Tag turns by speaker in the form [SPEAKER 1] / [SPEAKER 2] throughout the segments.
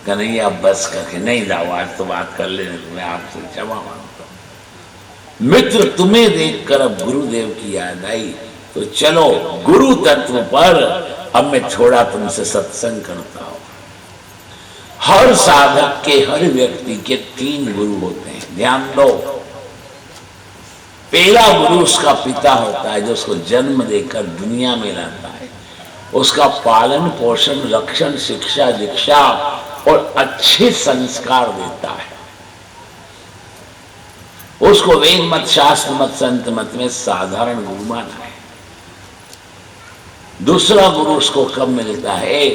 [SPEAKER 1] कन्हैया बस करके नहीं जाओ, आज तो बात कर लेने, मैं आपसे क्षमा मांगता हूं। मित्र तुम्हें देखकर अब गुरुदेव की याद आई, तो चलो गुरु तत्व पर अब मैं थोड़ा तुमसे सत्संग करता हूं। हर साधक के, हर व्यक्ति के 3 गुरु होते हैं, ध्यान दो। पहला गुरु उसका पिता होता है, जो उसको जन्म देकर दुनिया में लाता है, उसका पालन पोषण रक्षण शिक्षा दीक्षा और अच्छे संस्कार देता है, उसको वेद मत शास्त्र मत संत मत में साधारण गुरु माना है। दूसरा गुरु उसको कब मिलता है?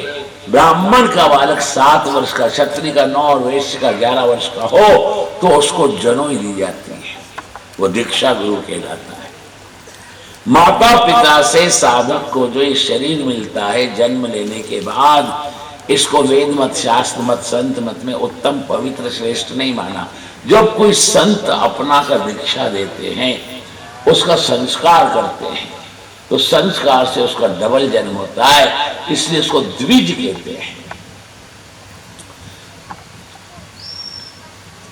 [SPEAKER 1] ब्राह्मण का बालक 7 वर्ष का, क्षत्रिय का 9 और वैश्य का 11 वर्ष का हो तो उसको जनोई दी जाती है, वो दीक्षा गुरु कहलाता है। माता पिता से साधक को जो ये शरीर मिलता है जन्म लेने के बाद, इसको वेद मत शास्त्र मत संत मत में उत्तम पवित्र श्रेष्ठ नहीं माना। जब कोई संत अपना कर दीक्षा देते हैं, उसका संस्कार करते हैं, तो संस्कार से उसका डबल जन्म होता है, इसलिए उसको द्विज कहते हैं।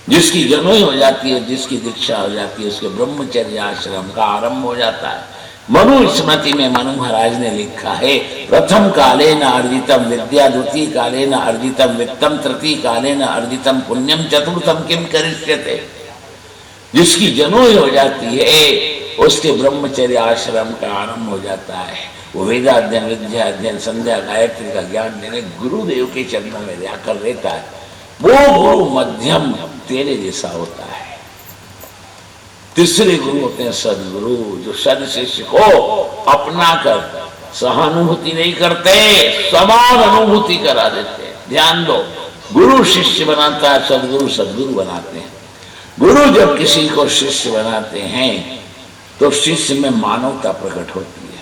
[SPEAKER 1] जिसकी जनोई हो जाती है, जिसकी दीक्षा हो जाती है, उसके ब्रह्मचर्य आश्रम का आरंभ हो जाता है। मनु स्मृति में मनु महाराज ने लिखा है, प्रथम काले न अर्जितम विद्या, द्वितीय काले न अर्जितम वित्तम, तृतीय काले न अर्जितम पुण्यम, चतुर्थम किम करिष्यते। जिसकी जनोई हो जाती है उसके ब्रह्मचर्य आश्रम का आरंभ हो जाता है। वो वेदाध्ययन विद्या अध्ययन संध्या गायत्री का ज्ञान देने गुरुदेव के चरणों में जाकर रहता है। वो गुरु मध्यम तेरे जैसा होता है। तीसरे गुरु होते हैं सदगुरु, जो सद शिष्य को अपना कर सहानुभूति नहीं करते, समान अनुभूति करा देते। ध्यान दो, गुरु शिष्य बनाता है, सदगुरु सदगुरु बनाते हैं। गुरु जब किसी को शिष्य बनाते हैं तो शिष्य में मानवता प्रकट होती है।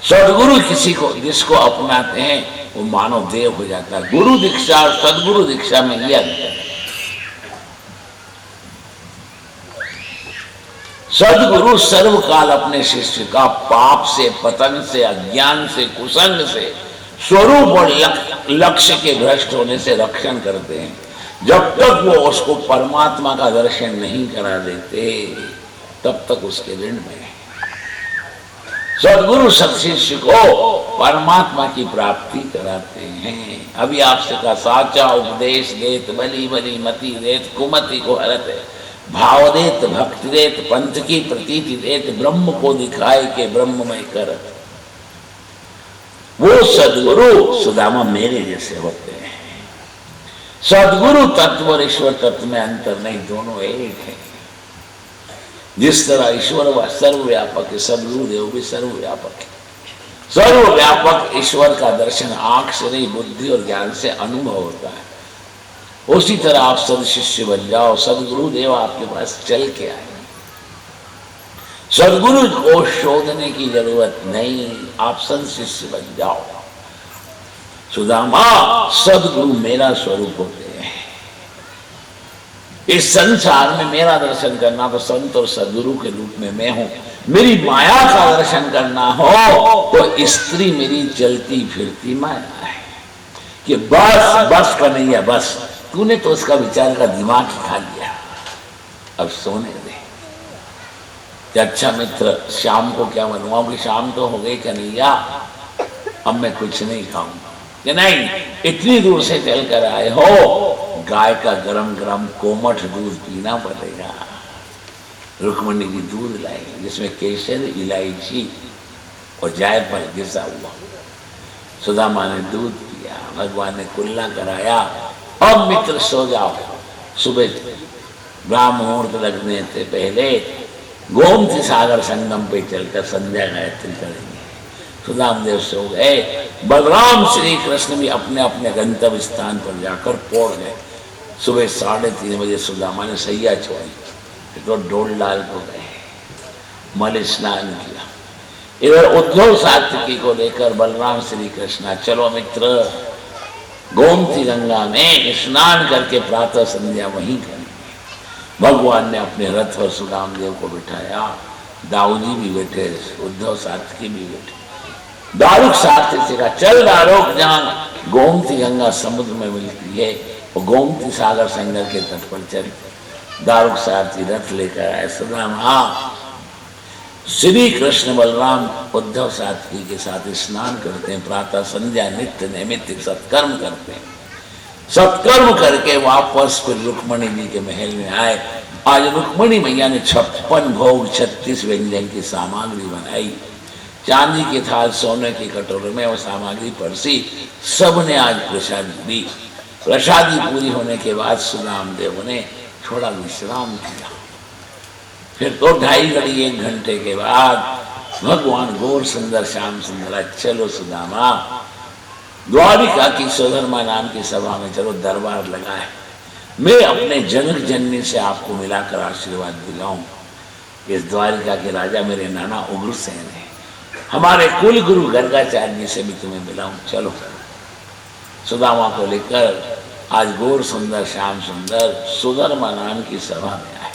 [SPEAKER 1] सदगुरु किसी को जिसको अपनाते हैं वो मानव देव हो जाता है। गुरु दीक्षा और सदगुरु दीक्षा में यह अंतर है। सदगुरु सर्वकाल अपने शिष्य का पाप से, पतन से, अज्ञान से, कुसंग से, स्वरूप और लक्ष्य के भ्रष्ट होने से रक्षण करते हैं। जब तक वो उसको परमात्मा का दर्शन नहीं करा देते तब तक उसके ऋण में है। सदगुरु सत्शिष्य को परमात्मा की प्राप्ति कराते हैं। अभी आपसे का साचा उपदेश देत, बली बली मति देत, कुमति को हरत है, भाव देत, भक्ति देत, पंथ की प्रतीति देत, ब्रह्म को दिखाए के ब्रह्ममय करत। वो सदगुरु सुदामा मेरे जैसे होते हैं। सदगुरु तत्व और ईश्वर तत्व में अंतर नहीं, दोनों एक है। जिस तरह ईश्वर व सर्वव्यापक है, सदगुरु देव भी सर्वव्यापक है। सर्वव्यापक ईश्वर का दर्शन आंख से नहीं, बुद्धि और ज्ञान से अनुभव होता है। उसी तरह आप सद शिष्य बन जाओ, सदगुरु देव आपके पास चल के आए। सदगुरु को शोधने की जरूरत नहीं, आप सद शिष्य बन जाओ। सुदामा सदगुरु मेरा स्वरूप होते हैं। इस संसार में मेरा दर्शन करना तो संत और सदगुरु के रूप में मैं हूं। मेरी माया का दर्शन करना हो तो स्त्री मेरी चलती फिरती माया है कि बस बस का नहीं है, बस तूने तो उसका विचार का दिमाग खा लिया, अब सोने दे। अच्छा मित्र, शाम को क्या बनवाऊं कि शाम तो हो गई कन्हैया, अब मैं कुछ नहीं खाऊंगा। कि नहीं, इतनी दूर से चल कर आए हो, गाय का गरम गरम कोमठ दूध पीना पड़ेगा। रुक्मणी जी दूध लाएगी जिसमें केसर, इलायची और जायफल घिसा हुआ। सुदामा ने दूध पिया, भगवान ने कुल्ला कराया। अब मित्र सो जाओ, सुबह ब्राह्म मुहूर्त लगने से पहले गोमती सागर संगम पे चलकर संध्या गायत्री करेंगे। सुदामदेव सो गए। बलराम श्री कृष्ण भी अपने अपने गंतव्य स्थान पर जाकर पहुंच गए। सुबह 3:30 बजे सुदामा ने सैया छोड़ी तो डोल लाल को गए, मल स्नान किया। इधर उद्धव सात्विकी को लेकर बलराम श्री कृष्ण, चलो मित्र गोमती गंगा में स्नान करके प्रातः संध्या वहीं करेंगे। भगवान ने अपने रथ पर सुदामदेव को बिठाया। दाऊजी भी बैठे, उद्धव सात्विकी भी बैठे। दारुक सात्विकी का चल दारुक, जहां गोमती गंगा समुद्र में मिलती है वो गोमती सागर संगम के तट पर चले। दारुक सारथी रथ लेकर आए। सुदामा श्री कृष्ण बलराम उद्धव सारथी के साथ स्नान करते हैं, प्रातः संध्या नित्य नैमित्तिक सत्कर्म करते हैं। सत्कर्म करके वापस फिर रुक्मणी जी के महल में आए। आज रुक्मणी मैया ने 56 भोग 36 व्यंजन की सामग्री बनाई। चांदी के थाल सोने की कटोरे में वो सामग्री परसी, सबने आज प्रसादी दी। प्रसादी पूरी होने के बाद सुदाम देव ने थोड़ा विश्राम किया। फिर तो 2.5 घड़ी 1 घंटे के बाद भगवान गौर सुंदर श्याम सुंदर, चलो सुदामा द्वारिका की सुधर्मा नाम की सभा में चलो, दरबार लगा है, मैं अपने जनक जननी से आपको मिलाकर आशीर्वाद दिलाऊं। इस द्वारिका के राजा मेरे नाना उग्रसेन है, हमारे कुल गुरु गर्गाचार्य जी से भी तुम्हें मिलाऊं, चलो। सुदामा को लेकर आज गौर सुंदर श्याम सुंदर सुधर्मा नाम की सभा में आए।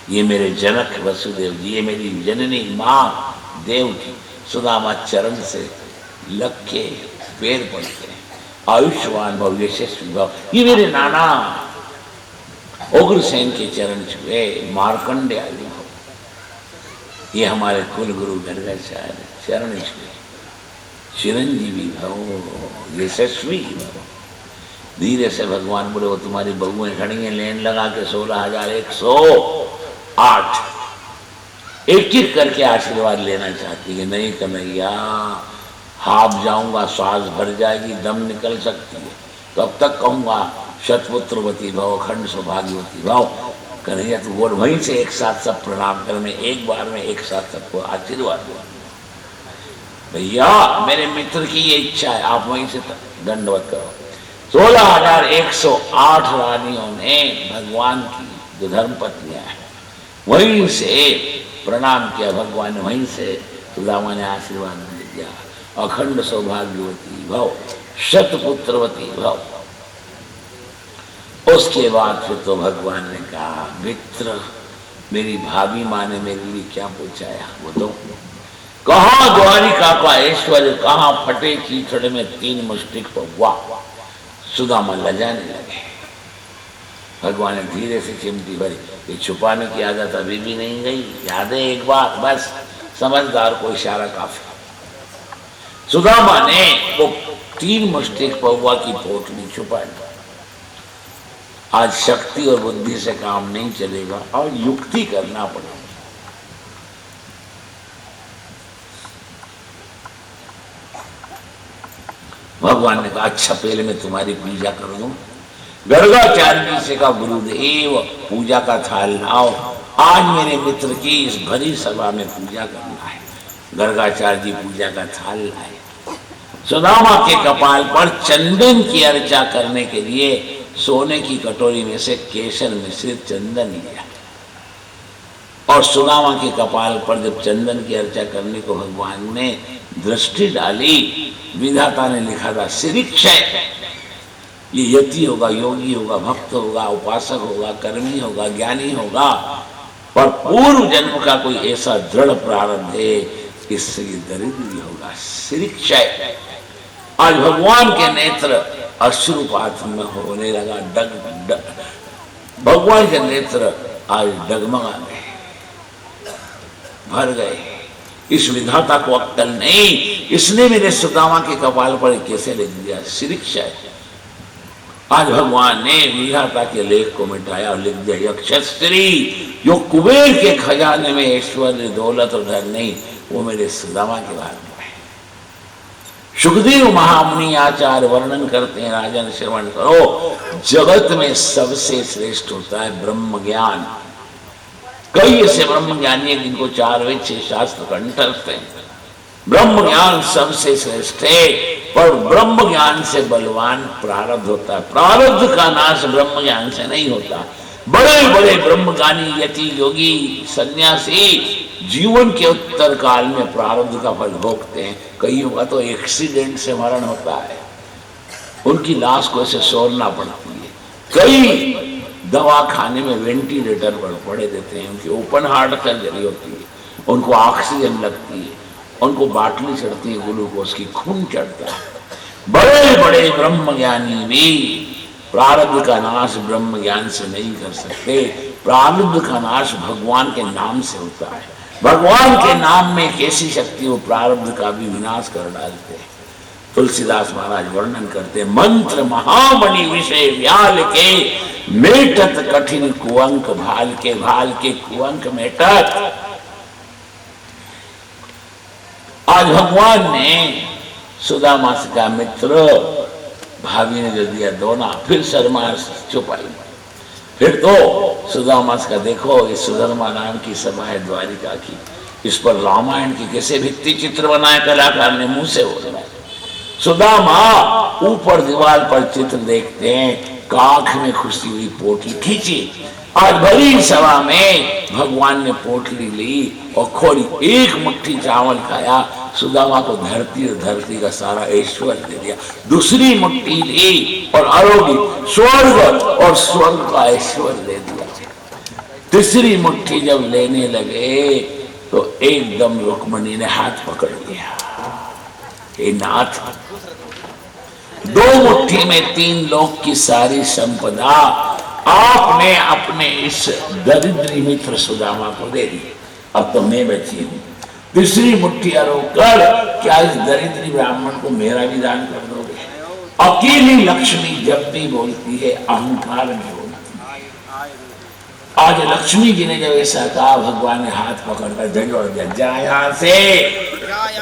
[SPEAKER 1] ये मेरे जनक वसुदेव जी, ये मेरी जननी माँ देवकी। सुदामा चरण से लग के पैर पड़ते हैं, आयुष्मान भव यशस्वी भव। ये मेरे नाना उग्रसेन के चरण छुए, मार्कंडे आदि भव। ये हमारे कुल गुरु गर्गाचार्य चरण छुए, चिरंजीवी भव यशस्वी भव। धीरे से भगवान बोले, वो तुम्हारी बहुएं खड़ी हैं लेन लगा के 16,108 एक एक करके आशीर्वाद लेना चाहती है। नहीं कन्हैया, हाफ जाऊंगा श्वास भर जाएगी, दम निकल सकती है, तो अब तक कहूंगा शतपुत्रवती भव अखंड सौभाग्यवती भव। कन्हैया तो बोल, वहीं से एक साथ सब प्रणाम कर, मैं एक बार में एक साथ सबको आशीर्वाद दूंगा। भैया मेरे मित्र की ये इच्छा है, आप वहीं से दंडवत करो। 16,108 रानियों ने भगवान की जो धर्म पत्नियां हैं वहीं से प्रणाम किया। भगवान ने वहीं से सुदामा ने आशीर्वाद दिया, अखंड सौभाग्यवती भव शतपुत्रवती भव। उसके बाद फिर तो भगवान ने कहा, मित्र मेरी भाभी माँ ने मेरे लिए क्या पूछाया वो तो, कहाँ द्वारिका का ऐश्वर्य, कहाँ फटे चीथड़े में 3 मुष्टिक पौवा। सुदामा लजाने लगे। भगवान ने धीरे से चिमटी भरी, ये छुपाने की आदत अभी भी नहीं गई, याद है एक बार, बस समझदार को इशारा काफी। सुदामा ने वो 3 मुष्टिक पौवा की पोटली छुपा ली। आज शक्ति और बुद्धि से काम नहीं चलेगा और युक्ति करना पड़ेगा। भगवान ने कहा, अच्छा पहले मैं तुम्हारी पूजा कर दूं। गर्गाचार्य जी से कहा, गुरुदेव पूजा का थाल लाओ, आज मेरे मित्र की इस भरी सभा में पूजा करना है। गर्गाचार्य जी पूजा का थाल लाए। सुदामा के कपाल पर चंदन की अर्चा करने के लिए सोने की कटोरी में से केसर मिश्रित चंदन लिया और सुदामा के कपाल पर जब चंदन की अर्चा करने को भगवान ने दृष्टि डाली, विधाता ने लिखा था सिरिक्षय, ये यति होगा, योगी होगा, भक्त होगा, उपासक होगा, कर्मी होगा, ज्ञानी होगा, पर पूर्व जन्म का कोई ऐसा दृढ़ प्रारब्ध है, इससे ये दरिद्र होगा। सिरिक्षय। आज भगवान के नेत्र अश्रुपात में होने लगा, भगवान के नेत्र आज डगमगा गए, भर गए। इस विधाता को अक्कल नहीं, इसने मेरे सुदामा के कपाल पर कैसे लिख दिया सिरिक्षय। आज भगवान ने विधाता के लेख को मिटाया और लिख दिया यक्षश्री। जो कुबेर के खजाने में ऐश्वर्य दौलत और धन नहीं, वो मेरे सुदामा के बारे में है। सुखदेव महामुनि आचार्य वर्णन करते हैं, राजन श्रवण करो, जगत में सबसे श्रेष्ठ होता है ब्रह्म ज्ञान। कई ऐसे ब्रह्म ज्ञानी है जिनको 4 वेद 6 शास्त्र कंठस्थ हैं। ब्रह्म ज्ञान सबसे श्रेष्ठ है, पर ब्रह्म ज्ञान से बलवान प्रारब्ध होता है। प्रारब्ध का नाश ब्रह्म ज्ञान से नहीं होता। बड़े बड़े ब्रह्मज्ञानी यति योगी सन्यासी जीवन के उत्तर काल में प्रारब्ध का फल भोगते हैं। कईयों का तो एक्सीडेंट से मरण होता है, उनकी लाश को ऐसे सोलना पड़ती है। कई दवा खाने में वेंटिलेटर पर पड़े देते हैं, उनकी ओपन हार्ट सर्जरी होती है, उनको ऑक्सीजन लगती है, उनको बाटली चढ़ती है, ग्लूकोज की, खून चढ़ता है। बड़े बड़े ब्रह्मज्ञानी भी प्रारब्ध का नाश ब्रह्म ज्ञान से नहीं कर सकते। प्रारब्ध का नाश भगवान के नाम से होता है। भगवान के नाम में एक ऐसी शक्ति, वो प्रारब्ध का भी विनाश कर डालते हैं। तुलसीदास महाराज वर्णन करते, मंत्र महामणि विषय व्याल के, मेटत कठिन कुअंक भाल के कुअंक मेटत। आज भगवान ने सुदामा से कहा, मित्र भाभी ने जो दिया दोना, फिर शर्मा छुपाई। फिर तो सुदामा का देखो, ये सुधर्मा नाम की सभा है द्वारिका की, इस पर रामायण की कैसे भित्ति चित्र बनाए कलाकार ने, मुंह से बोल रहा है। सुदामा ऊपर दीवार पर चित्र देखते हैं, काख में खुशी हुई पोटली खींची। आज बड़ी सभा में भगवान ने पोटली ली और खोली, एक मुट्ठी चावल खाया, सुदामा को धरती का सारा ऐश्वर्य दे दिया। दूसरी मुट्ठी ली और आरोगी स्वर्ग और स्वर्ग का ऐश्वर्य दे दिया। तीसरी मुट्ठी जब लेने लगे तो एकदम रुक्मणी ने हाथ पकड़ लिया, हे नाथ, दो मुट्ठी में 3 लोक की सारी संपदा आपने अपने इस दरिद्री मित्र सुदामा को दे दी, अब तो मैं बची हूं। तीसरी मुट्ठी आरोकर, क्या इस दरिद्री ब्राह्मण को मेरा भी दान कर दोगे? अकेली लक्ष्मी जब भी बोलती है अहंकार में बोलती है। आज लक्ष्मी जी ने जब ऐसा कहा, भगवान ने हाथ पकड़कर झंझोड़ दिया, जा यहां से,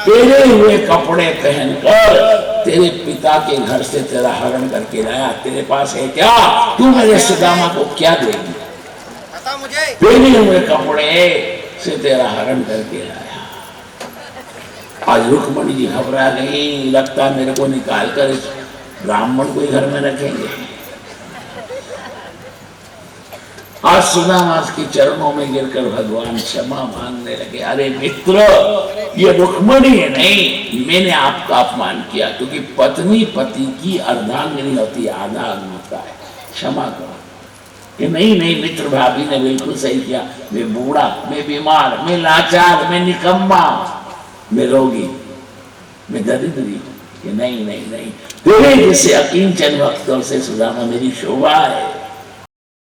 [SPEAKER 1] तेरे हुए कपड़े पहनकर तेरे पिता के घर से तेरा हरण करके लाया, तेरे पास है क्या? तू मेरे सुदामा को क्या देगी? तेरे हुए कपड़े से तेरा हरण करके लाया। आज रुक्मणी जी घबरा गई, लगता मेरे को निकाल कर इस ब्राह्मण को घर में रखेंगे। आज सुदामा के चरणों में गिरकर भगवान क्षमा मांगने लगे, अरे मित्र, ये रुक्मणी है नहीं, मैंने आपका अपमान किया, क्योंकि पत्नी पति की अर्धांगिनी होती है, आधा अंग होता है, क्षमा करो। कि नहीं मित्र, भाभी ने बिल्कुल सही किया, मैं बूढ़ा, मैं बीमार, मैं लाचार, मैं निकम्मा, मैं रोगी, मैं दरिद्री। कि नहीं, तेरे जैसे अकिंचन भक्तों से सुदामा मेरी शोभा है।